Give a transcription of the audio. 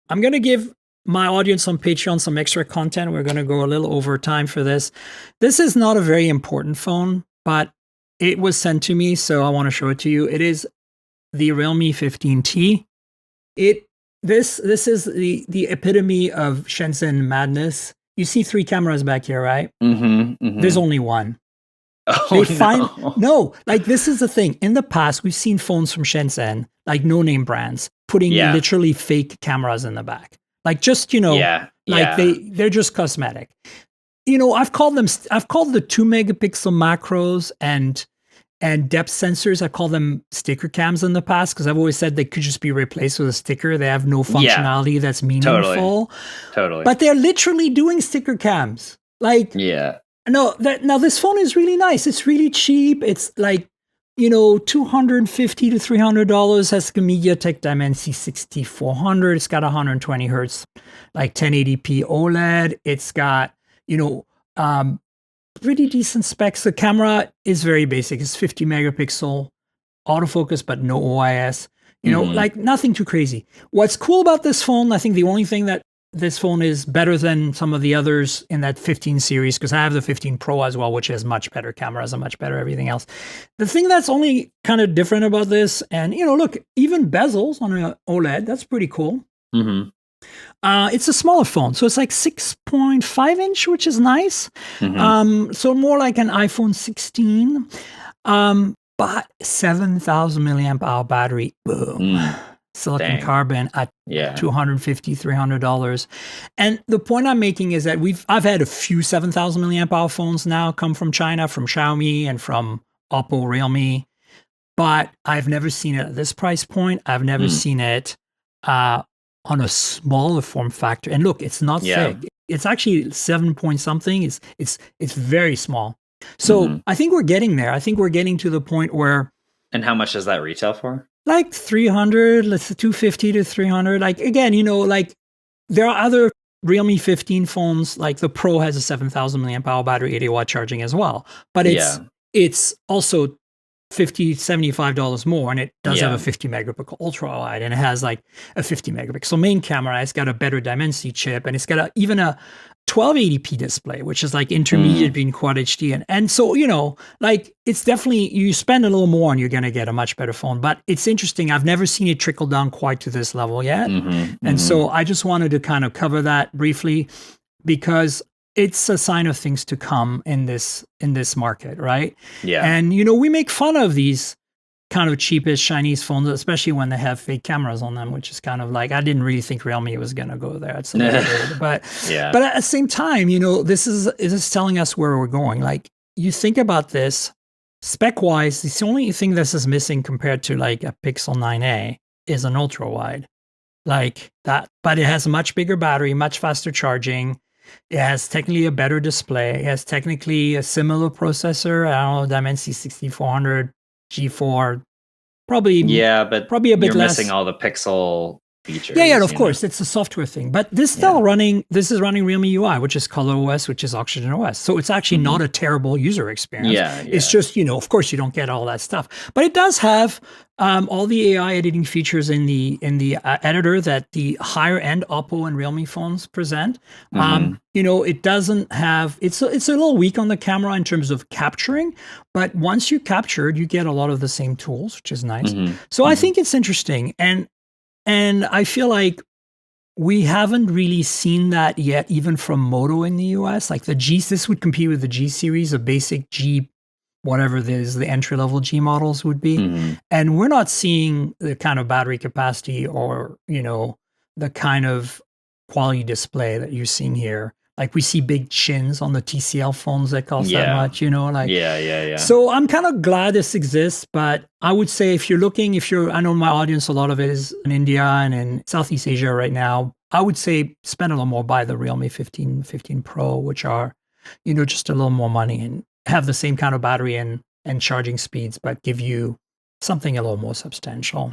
I'm going to give my audience on Patreon some extra content. We're going to go a little over time for this. This is not a very important phone, but it was sent to me, so I want to show it to you. It is the Realme 15T. This is the epitome of Shenzhen madness. You see 3 cameras back here, right? There's only one. Oh, no, like this is the thing. In the past, we've seen phones from Shenzhen, like no-name brands, putting literally fake cameras in the back. Like just, like they're just cosmetic. I've called the 2 megapixel macros and depth sensors, I call them sticker cams in the past, because I've always said they could just be replaced with a sticker. They have no functionality that's meaningful. Totally. But they're literally doing sticker cams. Like, no, now this phone is really nice. It's really cheap. It's like, $250 to $300. Has the MediaTek Dimensity 6400. It's got 120 hertz, like 1080p OLED. It's got, pretty decent specs. The camera is very basic. It's 50 megapixel autofocus, but no OIS. Like nothing too crazy. What's cool about this phone, I think the only thing that this phone is better than some of the others in that 15 series, because I have the 15 Pro as well, which has much better cameras and much better everything else. The thing that's only kind of different about this, and look, even bezels on an OLED, that's pretty cool. It's a smaller phone, so it's like 6.5 inch, which is nice. So more like an iPhone 16, but 7,000 milliamp hour battery. Boom. Silicon carbon at $250, $300. And the point I'm making is that I've had a few 7,000 milliamp hour phones now come from China, from Xiaomi and from Oppo, Realme, but I've never seen it at this price point. I've never seen it on a smaller form factor. And look, it's not thick. It's actually 7 point something. It's very small. So I think we're getting there. I think we're getting to the point where. And how much does that retail for? Like 300, let's say 250 to 300. Like again, like there are other Realme 15 phones. Like the Pro has a 7,000 milliamp hour battery, 80-watt charging as well. But it's also $50, $75 more, and it does have a 50 megapixel ultra wide, and it has like a 50 megapixel main camera. It's got a better Dimensity chip, and it's got even a 1280p display, which is like intermediate between Quad HD and so like it's definitely, you spend a little more and you're going to get a much better phone. But it's interesting, I've never seen it trickle down quite to this level yet. And so I just wanted to kind of cover that briefly, because it's a sign of things to come in this market, right? And we make fun of these kind of cheapest Chinese phones, especially when they have fake cameras on them, which is kind of like, I didn't really think Realme was going to go there. It's a little weird, but at the same time, this is telling us where we're going. Like, you think about this spec wise, the only thing this is missing compared to like a Pixel 9a is an ultra wide, like that, but it has a much bigger battery, much faster charging. It has technically a better display. It has technically a similar processor. I don't know, Dimensity 6400 G4, probably a bit you're less. Missing all the pixel features. Of course, it's a software thing. But this is running Realme UI, which is ColorOS, which is Oxygen OS. So it's actually not a terrible user experience. It's just, of course, you don't get all that stuff. But it does have all the AI editing features in the editor that the higher end Oppo and Realme phones present. It doesn't have, it's a little weak on the camera in terms of capturing, but once you captured, you get a lot of the same tools, which is nice. So I think it's interesting. And I feel like we haven't really seen that yet, even from Moto in the US. Like this would compete with the G series, a basic G, whatever the entry-level G models would be. And we're not seeing the kind of battery capacity or, the kind of quality display that you're seeing here. Like we see big chins on the TCL phones that cost that much, So I'm kind of glad this exists, but I would say I know my audience, a lot of it is in India and in Southeast Asia right now. I would say spend a little more, buy the Realme 15 Pro, which are, just a little more money and have the same kind of battery and charging speeds, but give you something a little more substantial.